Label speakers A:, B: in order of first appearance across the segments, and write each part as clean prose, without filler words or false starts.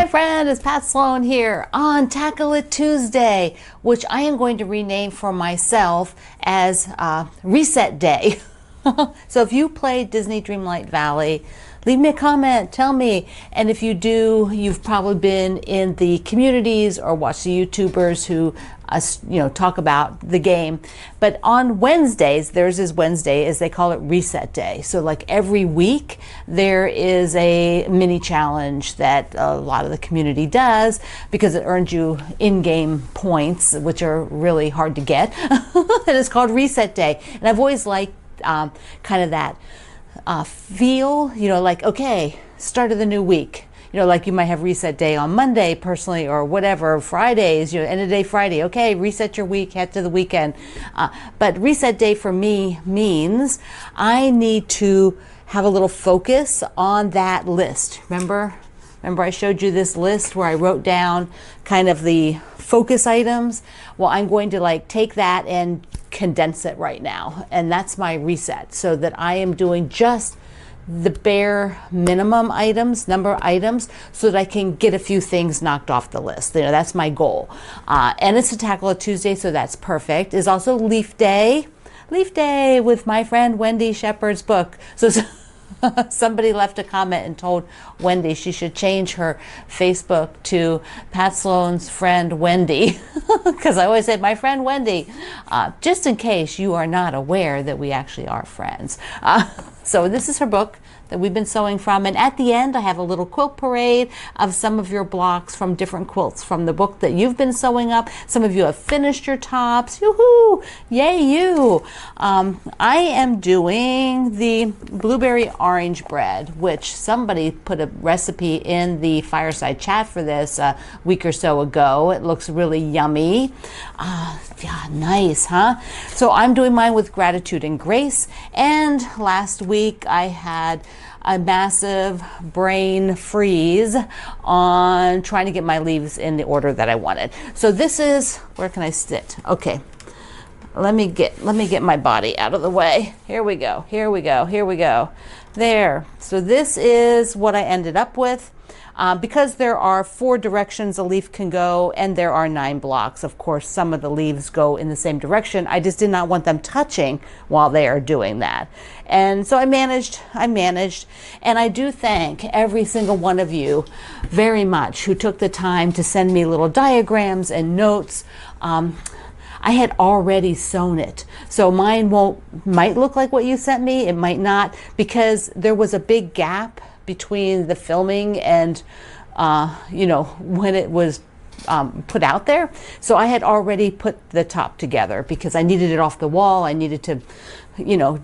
A: friend, it's Pat Sloan here on Tackle It Tuesday, which I am going to rename for myself as Reset Day. So if you play Disney Dreamlight Valley, leave me a comment, tell me. And if you do, you've probably been in the communities or watched the YouTubers who talk about the game. But on Wednesdays, theirs is Wednesday, as they call it Reset Day. So like every week, there is a mini challenge that a lot of the community does because it earns you in-game points, which are really hard to get. And it's called Reset Day. And I've always liked kind of that feel, like, okay, start of the new week. Like you might have reset day on Monday personally or whatever, Fridays, end of day Friday. Okay, reset your week, head to the weekend. But reset day for me means I need to have a little focus on that list. Remember I showed you this list where I wrote down kind of the focus items? Well, I'm going to take that and condense it right now. And that's my reset, so that I am doing just the bare minimum items, number of items, so that I can get a few things knocked off the list. That's my goal. And it's a Tackle It Tuesday, so that's perfect. It's also Leaf Day with my friend Wendy Shepard's book. So somebody left a comment and told Wendy she should change her Facebook to Pat Sloan's friend Wendy, because I always say my friend Wendy, just in case you are not aware that we actually are friends. So this is her book that we've been sewing from, and at the end I have a little quilt parade of some of your blocks from different quilts from the book that you've been sewing up. Some of you have finished your tops. Yoo-hoo! Yay you! I am doing the blueberry orange bread, which somebody put a recipe in the fireside chat for this a week or so ago. It looks really yummy. Yeah, nice, huh? So I'm doing mine with gratitude and grace, and last week I had a massive brain freeze on trying to get my leaves in the order that I wanted. So this is, where can I sit? Okay, let me get my body out of the way. Here we go. There. So this is what I ended up with. Because there are 4 directions a leaf can go and there are 9 blocks. Of course, some of the leaves go in the same direction. I just did not want them touching while they are doing that. And so I managed, and I do thank every single one of you very much who took the time to send me little diagrams and notes. I had already sewn it, so mine might look like what you sent me. It might not, because there was a big gap between the filming and when it was put out there. So I had already put the top together because I needed it off the wall. I needed to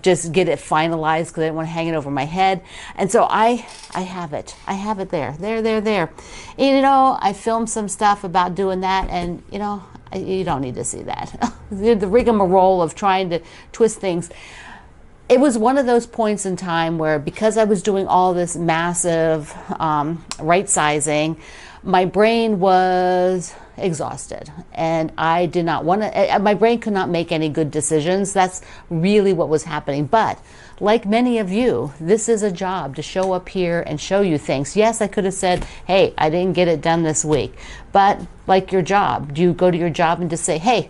A: just get it finalized because I didn't want to hang it over my head. And so I have it there. And, I filmed some stuff about doing that, and you don't need to see that. The rigmarole of trying to twist things. It was one of those points in time where, because I was doing all this massive right sizing, my brain was exhausted, and I did not want to, my brain could not make any good decisions. That's really what was happening. But like many of you, this is a job to show up here and show you things. Yes, I could have said, hey, I didn't get it done this week. But like your job, do you go to your job and just say, hey,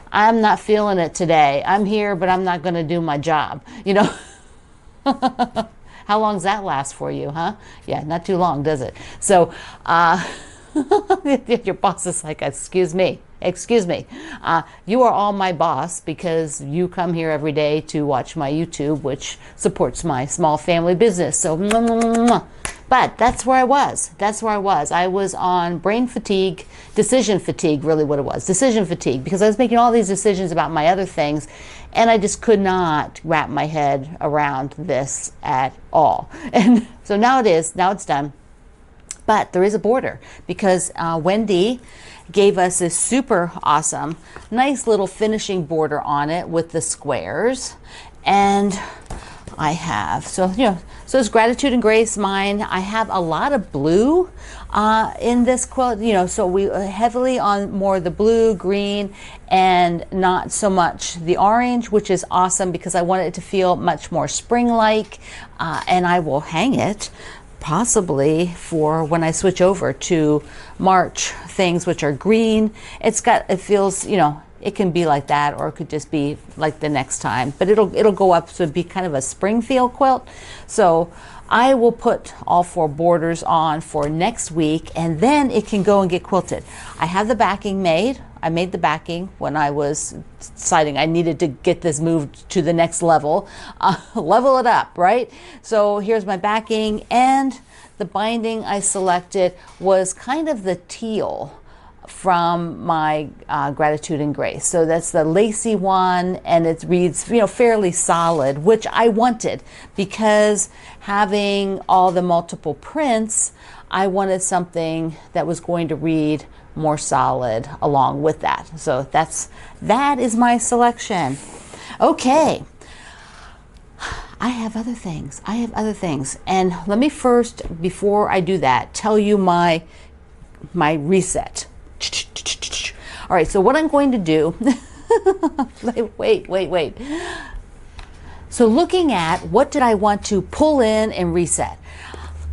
A: I'm not feeling it today. I'm here, but I'm not going to do my job. How long does that last for you, huh? Yeah, not too long, does it? So your boss is like, excuse me. You are all my boss because you come here every day to watch my YouTube, which supports my small family business. So, but that's where I was. I was on brain fatigue, decision fatigue, really what it was. Decision fatigue, because I was making all these decisions about my other things, and I just could not wrap my head around this at all. And so now it's done. But there is a border, because Wendy gave us this super awesome, nice little finishing border on it with the squares. And I have, so it's gratitude and grace, mine. I have a lot of blue in this quilt, so we heavily on more the blue, green, and not so much the orange, which is awesome because I want it to feel much more spring-like, and I will hang it possibly for when I switch over to March things which are green. It feels, you know, it can be like that, or it could just be like the next time, but it'll go up, so it'd be kind of a spring feel quilt. So I will put all 4 borders on for next week, and then it can go and get quilted. I have the backing made. I made the backing when I was deciding I needed to get this moved to the next level, level it up, right? So here's my backing, and the binding I selected was kind of the teal from my Gratitude and Grace. So that's the lacy one, and it reads, you know, fairly solid, which I wanted, because having all the multiple prints, I wanted something that was going to read more solid along with that. So that is my selection. Okay. I have other things. And let me first, before I do that, tell you my reset. All right, so what I'm going to do, wait. So looking at what did I want to pull in and reset?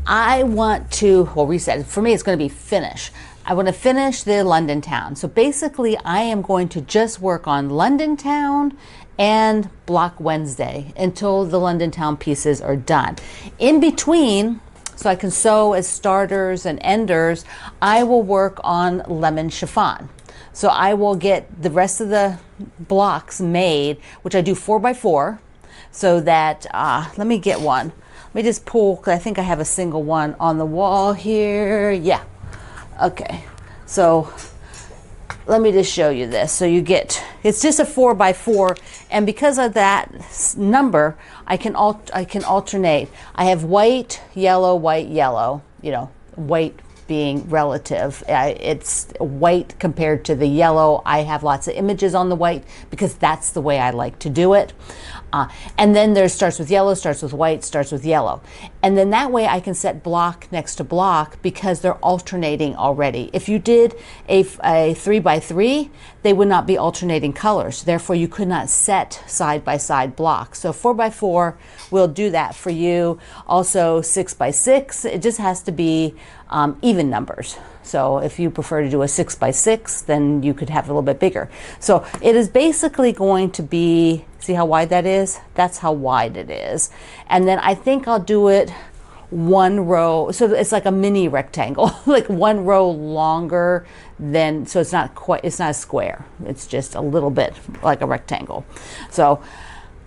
A: I want to, well, reset, for me it's going to be finish. I want to finish the London Town. So basically I am going to just work on London Town and Block Wednesday until the London Town pieces are done. In between, so I can sew as starters and enders, I will work on lemon chiffon. So I will get the rest of the blocks made, which I do 4x4, so that, let me get one. Let me just pull, because I think I have a single one on the wall here. Yeah, okay. So let me just show you this. So you get, it's just a 4x4, and because of that number, I can alternate. I have white, yellow, you know, white being relative. It's white compared to the yellow. I have lots of images on the white because that's the way I like to do it. And then there starts with yellow, starts with white, starts with yellow. And then that way I can set block next to block because they're alternating already. If you did a 3x3, they would not be alternating colors. Therefore, you could not set side-by-side blocks. So 4x4 will do that for you. Also 6x6, it just has to be even numbers. So if you prefer to do a 6x6, then you could have a little bit bigger. So it is basically going to be, see how wide that is? That's how wide it is. And then I think I'll do it one row, so it's like a mini rectangle, like one row longer than, so it's not a square. It's just a little bit like a rectangle. So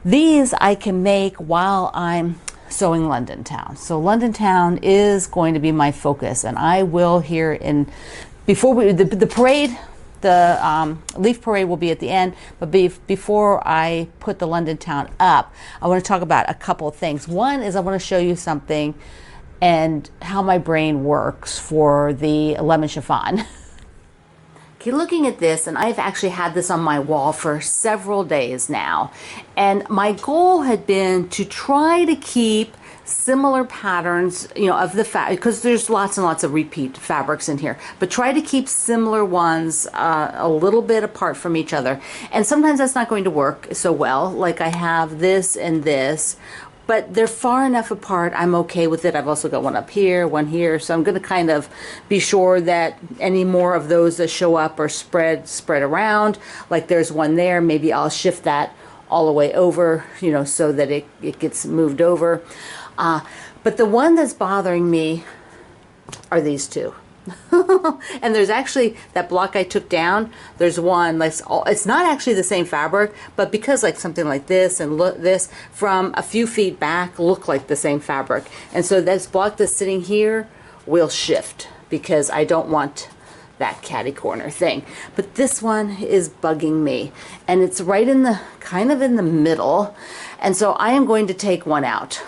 A: these I can make while I'm sewing London Town. So London Town is going to be my focus, and I will here in, before we, the parade, the leaf parade will be at the end, but before I put the London Town up, I want to talk about a couple of things. One is I want to show you something and how my brain works for the lemon chiffon. Okay, looking at this, and I've actually had this on my wall for several days now, and my goal had been to try to keep similar patterns, you know, of the fabric, because there's lots and lots of repeat fabrics in here, but try to keep similar ones a little bit apart from each other. And sometimes that's not going to work so well, like I have this and this, but they're far enough apart, I'm okay with it. I've also got one up here, one here, so I'm going to kind of be sure that any more of those that show up are spread around. Like there's one there, maybe I'll shift that all the way over, you know, so that it gets moved over. But the one that's bothering me are these two. And there's actually that block I took down, there's one like, it's not actually the same fabric, but because like something like this and this from a few feet back look like the same fabric, and so this block that's sitting here will shift because I don't want that catty corner thing. But this one is bugging me, and it's right in the kind of in the middle, and so I am going to take one out.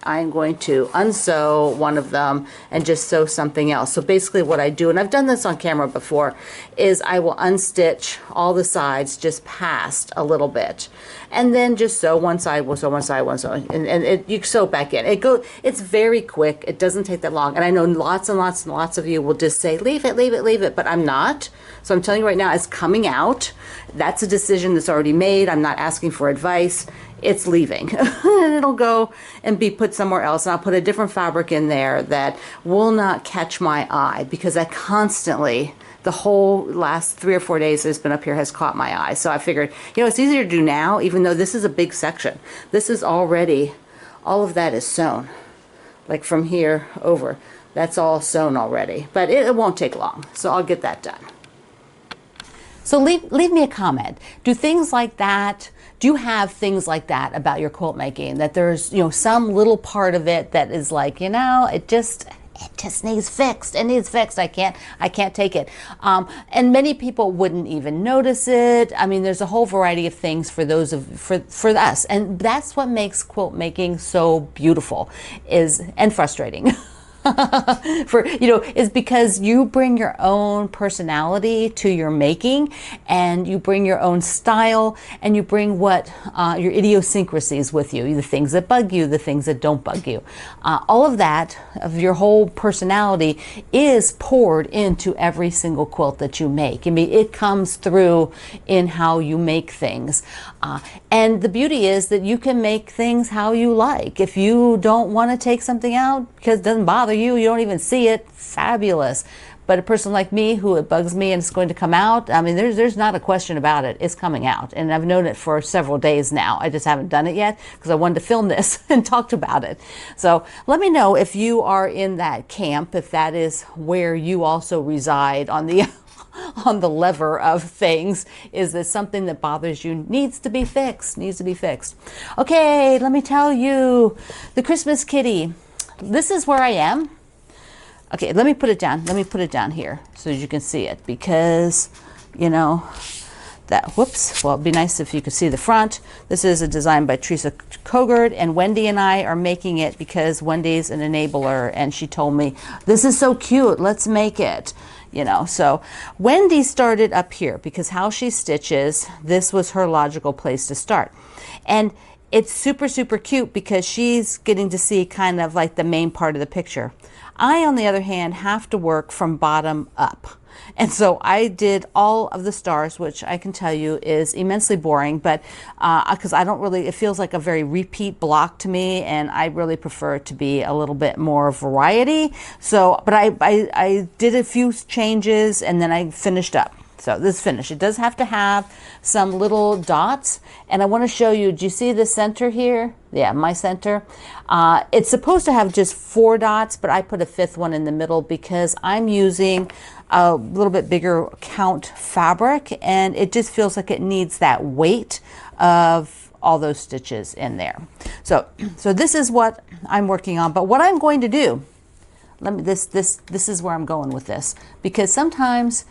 A: I'm going to unsew one of them and just sew something else. So basically what I do, and I've done this on camera before, is I will unstitch all the sides just past a little bit, and then just sew one side, we'll sew one side, and you sew back in. It's very quick. It doesn't take that long. And I know lots and lots and lots of you will just say, leave it, but I'm not. So I'm telling you right now, it's coming out. that's a decision that's already made. I'm not asking for advice. It's leaving. And it'll go and be put somewhere else. And I'll put a different fabric in there that will not catch my eye, because I constantly, the whole last 3 or 4 days that it's been up here, has caught my eye. So I figured, it's easier to do now, even though this is a big section. This is already, all of that is sewn. Like from here over, that's all sewn already. But it won't take long, so I'll get that done. So leave me a comment. Do you have things like that about your quilt making? That there's, some little part of it that is like, it just needs fixed. It needs fixed. I can't take it. And many people wouldn't even notice it. I mean, there's a whole variety of things for us. And that's what makes quilt making so beautiful and frustrating. Is because you bring your own personality to your making, and you bring your own style, and you bring what your idiosyncrasies with you, the things that bug you, the things that don't bug you. All of that, of your whole personality, is poured into every single quilt that you make. I mean, it comes through in how you make things. And the beauty is that you can make things how you like. If you don't want to take something out because it doesn't bother you don't even see it, fabulous. But a person like me, who it bugs me and it's going to come out, I mean, there's not a question about it. It's coming out. And I've known it for several days now. I just haven't done it yet because I wanted to film this and talked about it. So let me know if you are in that camp, if that is where you also reside on the on the lever of things. Is this something that bothers you? Needs to be fixed. Okay, let me tell you, the Christmas kitty. This is where I am. Okay, let me put it down here so that you can see it, because well, it'd be nice if you could see the front. This is a design by Teresa Kogert, and Wendy and I are making it because Wendy's an enabler, and she told me, this is so cute, let's make it. So Wendy started up here because how she stitches, this was her logical place to start. And it's super, super cute because she's getting to see kind of like the main part of the picture. I, on the other hand, have to work from bottom up. And so I did all of the stars, which I can tell you is immensely boring, but because it feels like a very repeat block to me, and I really prefer it to be a little bit more variety. So, but I did a few changes and then I finished up. So this is finished. It does have to have some little dots, and I want to show you, do you see the center here? Yeah, my center. It's supposed to have just 4 dots, but I put a 5th one in the middle because I'm using a little bit bigger count fabric, and it just feels like it needs that weight of all those stitches in there. So this is what I'm working on. But what I'm going to do, this is where I'm going with this, because sometimes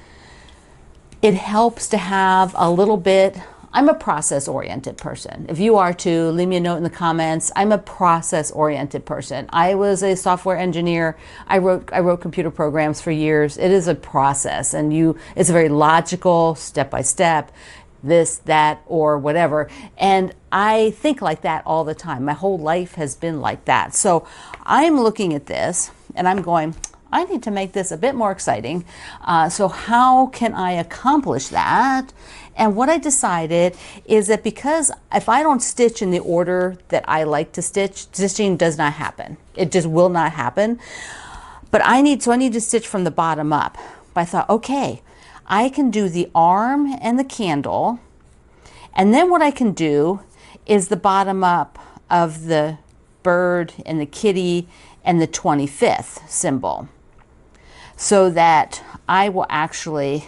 A: it helps to have a little bit. I'm a process-oriented person. If you are too, leave me a note in the comments. I'm a process-oriented person. I was a software engineer. I wrote computer programs for years. It is a process, and it's very logical, step by step, this, that, or whatever. And I think like that all the time. My whole life has been like that. So I'm looking at this and I'm going, I need to make this a bit more exciting. So how can I accomplish that? And what I decided is that because if I don't stitch in the order that I like to stitch, stitching does not happen. It just will not happen. But I need to stitch from the bottom up. But I thought, okay, I can do the arm and the candle. And then what I can do is the bottom up of the bird and the kitty and the 25th symbol, so that I will actually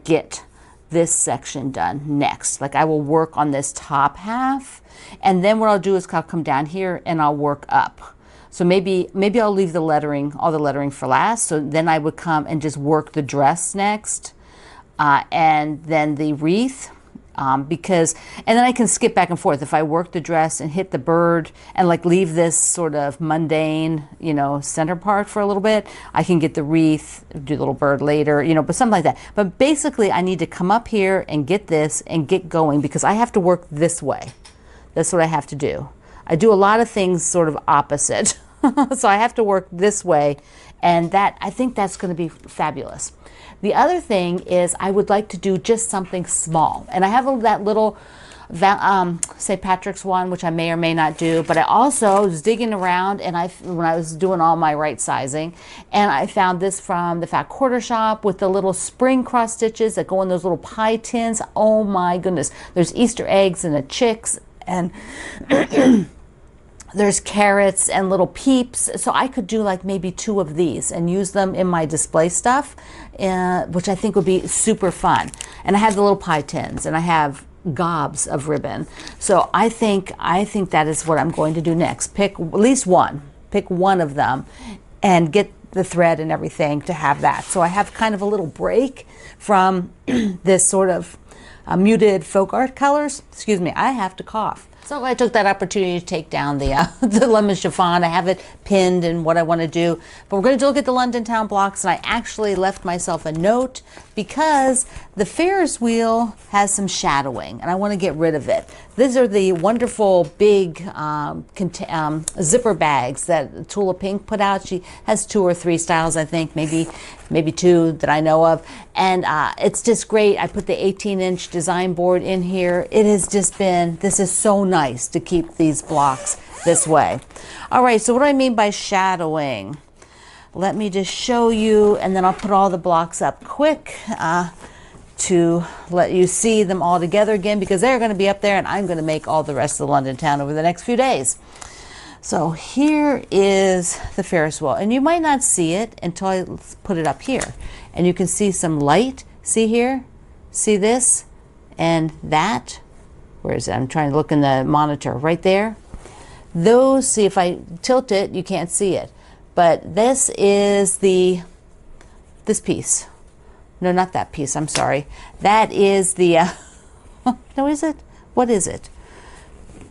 A: get this section done next. Like I will work on this top half, and then what I'll do is I'll come down here and I'll work up. So maybe I'll leave the lettering, all the lettering for last. So then I would come and just work the dress next, and then the wreath. And then I can skip back and forth. If I work the dress and hit the bird and leave this sort of mundane, center part for a little bit, I can get the wreath, do the little bird later, but something like that. But basically I need to come up here and get this and get going, because I have to work this way. That's what I have to do. I do a lot of things sort of opposite. So I have to work this way And that, I think that's going to be fabulous. The other thing is I would like to do just something small. And I have that little St. Patrick's one, which I may or may not do, but I also was digging around and when I was doing all my right sizing, and I found this from the Fat Quarter Shop with the little spring cross stitches that go in those little pie tins. Oh my goodness. There's Easter eggs and the chicks, and there's carrots and little peeps. So I could do like maybe 2 of these and use them in my display stuff, which I think would be super fun. And I have the little pie tins, and I have gobs of ribbon. So I think that is what I'm going to do next. Pick at least one. Pick one of them and get the thread and everything to have that. So I have kind of a little break from this sort of muted folk art colors. Excuse me, I have to cough. So I took that opportunity to take down the the lemon chiffon. I have it pinned and what I want to do. But we're going to look at the London Town blocks, and I actually left myself a note because the Ferris wheel has some shadowing, and I want to get rid of it. These are the wonderful big zipper bags that Tula Pink put out. She has 2 or 3 styles, I think, maybe 2 that I know of. And it's just great. I put the 18-inch design board in here. It has just been, this is so nice to keep these blocks this way. All right, so what do I mean by shadowing? Let me just show you, and then I'll put all the blocks up quick to let you see them all together again, because they're going to be up there, and I'm going to make all the rest of the London Town over the next few days. So here is the Ferris wheel, and you might not see it until I put it up here. And you can see some light. See here? See this? And that? Where is it? I'm trying to look in the monitor. Right there. Those, see, if I tilt it, you can't see it. But this is this piece. No, not that piece. I'm sorry. That is the, no, is it? What is it?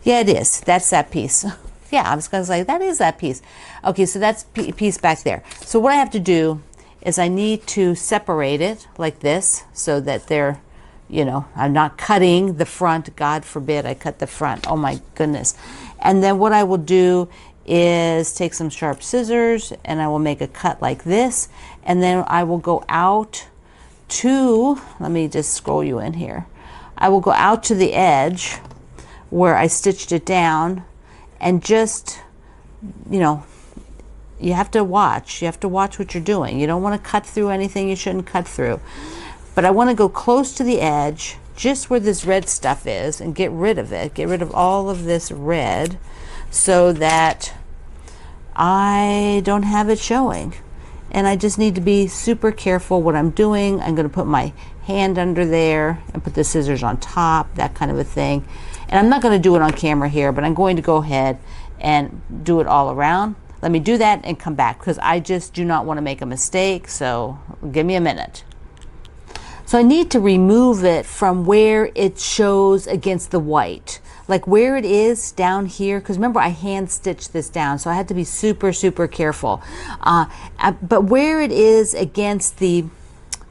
A: Yeah, it is. That's that piece. Yeah, I was going to say, that is that piece. Okay, so that's piece back there. So what I have to do is I need to separate it like this so that they're, you know, I'm not cutting the front. God forbid I cut the front. Oh my goodness. And then what I will do is take some sharp scissors and I will make a cut like this. And then I will go out to, let me just scroll you in here. I will go out to the edge where I stitched it down, and just, you know, you have to watch. You have to watch what you're doing. You don't want to cut through anything you shouldn't cut through. But I want to go close to the edge, just where this red stuff is, and get rid of it. Get rid of all of this red so that I don't have it showing. And I just need to be super careful what I'm doing. I'm going to put my hand under there and put the scissors on top, that kind of a thing. And I'm not going to do it on camera here, but I'm going to go ahead and do it all around. Let me do that and come back, because I just do not want to make a mistake. So give me a minute. So I need to remove it from where it shows against the white, like where it is down here, because remember I hand stitched this down, so I had to be super, super careful. But where it is against the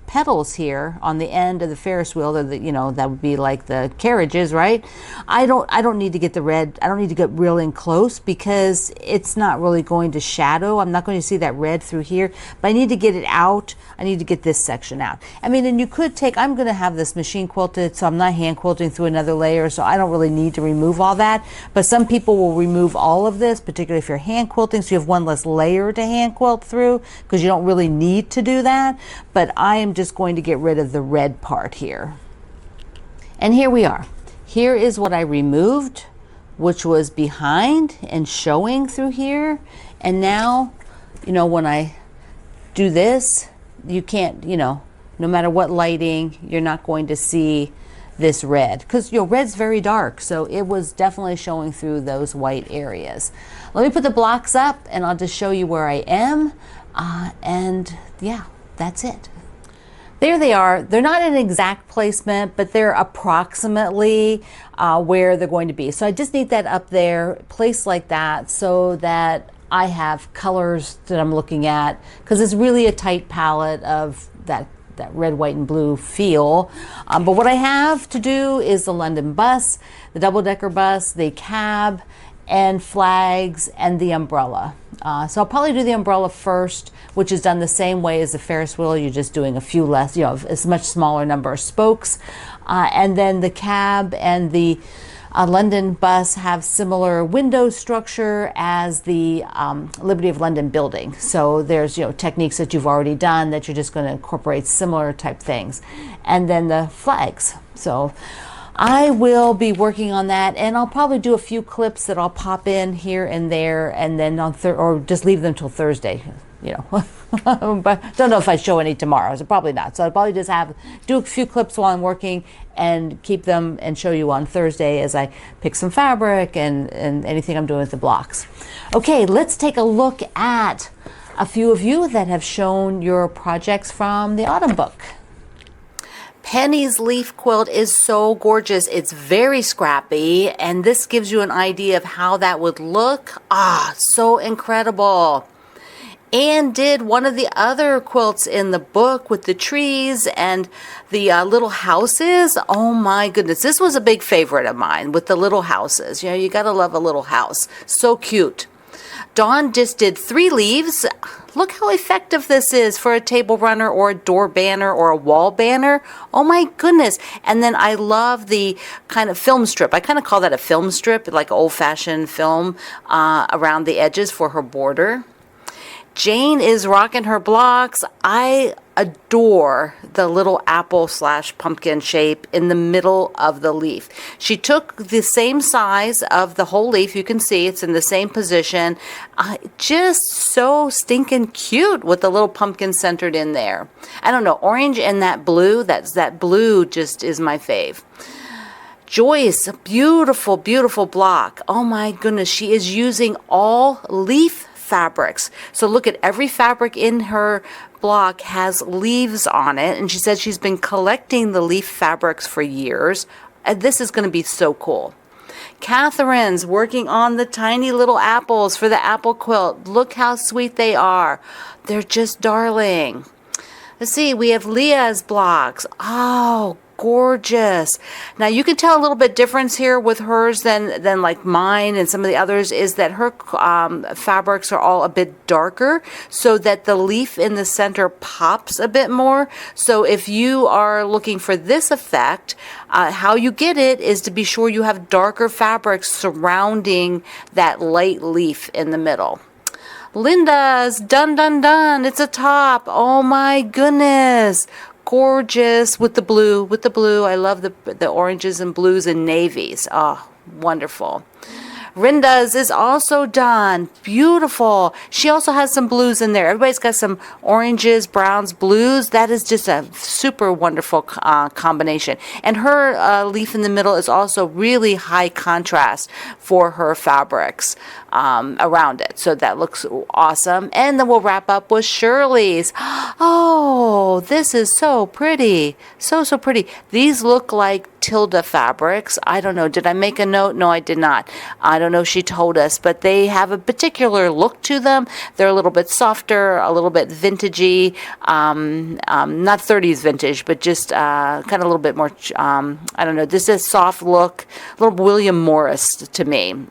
A: petals here on the end of the Ferris wheel, or you know, that would be like the carriages, right? I don't need to get the red. I don't need to get real in close, because it's not really going to shadow. I'm not going to see that red through here, but I need to get it out. I need to get this section out. I mean, and you could take, I'm going to have this machine quilted, so I'm not hand quilting through another layer, so I don't really need to remove all that. But some people will remove all of this, particularly if you're hand quilting, so you have one less layer to hand quilt through, because you don't really need to do that. But I am just going to get rid of the red part here. And here we are. Here is what I removed, which was behind and showing through here. And now, you know, when I do this, you can't, you know, no matter what lighting, you're not going to see this red, because, you know, red's very dark, so it was definitely showing through those white areas. Let me put the blocks up and I'll just show you where I am, and yeah, that's it. There they are. They're not an exact placement, but they're approximately where they're going to be. So I just need that up there, placed like that, so that I have colors that I'm looking at, because it's really a tight palette of that red, white, and blue feel. But what I have to do is the London bus, the double-decker bus, the cab, and flags and the umbrella. So I'll probably do the umbrella first, which is done the same way as the Ferris wheel. You're just doing a few less, a much smaller number of spokes. And then the cab and the London bus have similar window structure as the Liberty of London building. So there's techniques that you've already done that you're just going to incorporate similar type things. And then the flags. So I will be working on that, and I'll probably do a few clips that I'll pop in here and there, and then or just leave them till Thursday. But don't know if I show any tomorrow, so probably not. So I'll probably just do a few clips while I'm working and keep them and show you on Thursday as I pick some fabric and anything I'm doing with the blocks. Okay, let's take a look at a few of you that have shown your projects from the autumn book. Penny's leaf quilt is so gorgeous. It's very scrappy, and this gives you an idea of how that would look. So incredible. Anne did one of the other quilts in the book with the trees and the little houses. Oh my goodness, this was a big favorite of mine with the little houses. You gotta love a little house. So cute. Dawn just did 3 leaves. Look how effective this is for a table runner or a door banner or a wall banner. Oh my goodness. And then I love the kind of film strip. I kind of call that a film strip, like old-fashioned film around the edges for her border. Jane is rocking her blocks. I adore the little apple/pumpkin shape in the middle of the leaf. She took the same size of the whole leaf. You can see it's in the same position. Just so stinking cute with the little pumpkin centered in there. I don't know, orange and that blue, that blue just is my fave. Joyce, a beautiful, beautiful block. Oh my goodness, she is using all leaf fabrics. So look at every fabric in her block has leaves on it, and she said she's been collecting the leaf fabrics for years. This is going to be so cool. Catherine's working on the tiny little apples for the apple quilt. Look how sweet they are. They're just darling. Let's see, we have Leah's blocks. Oh, gorgeous. Now you can tell a little bit difference here with hers than like mine and some of the others is that her fabrics are all a bit darker so that the leaf in the center pops a bit more. So if you are looking for this effect, how you get it is to be sure you have darker fabrics surrounding that light leaf in the middle. Linda's done. It's a top. Oh my goodness. Gorgeous with the blue. I love the oranges and blues and navies. Oh, wonderful. Rinda's is also done. Beautiful. She also has some blues in there. Everybody's got some oranges, browns, blues. That is just a super wonderful combination. And her leaf in the middle is also really high contrast for her fabrics around it. So that looks awesome. And then we'll wrap up with Shirley's. Oh, this is so pretty. So pretty. These look like Tilda fabrics. I don't know. Did I make a note? No, I did not. I don't know if she told us, but they have a particular look to them. They're a little bit softer, a little bit vintagey, not 30s vintage, but just kind of a little bit more, I don't know. This is soft look, a little William Morris to me.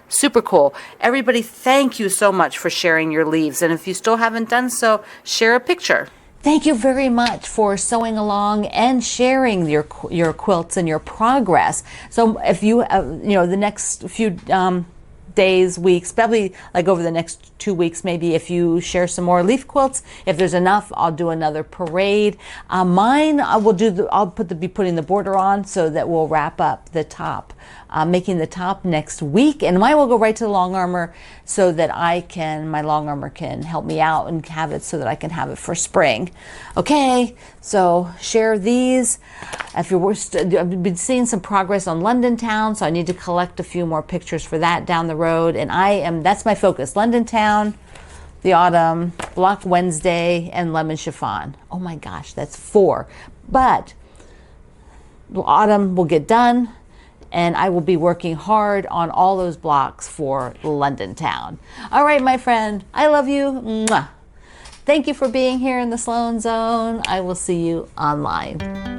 A: Super cool. Everybody, thank you so much for sharing your leaves. And if you still haven't done so, share a picture. Thank you very much for sewing along and sharing your quilts and your progress. So if you, the next few days, weeks, probably like over the next 2 weeks, maybe if you share some more leaf quilts, if there's enough, I'll do another parade. Mine, I'll be putting the border on so that we'll wrap up the top, making the top next week, and mine will go right to the long armor so that my long armor can help me out and have it so that I can have it for spring. Okay, so share these. If I've been seeing some progress on London Town, so I need to collect a few more pictures for that down the road, and that's my focus. London Town, the autumn, Block Wednesday, and Lemon Chiffon. Oh my gosh, that's 4. But autumn will get done, and I will be working hard on all those blocks for London Town. All right, my friend, I love you. Mwah. Thank you for being here in the Sloan Zone. I will see you online.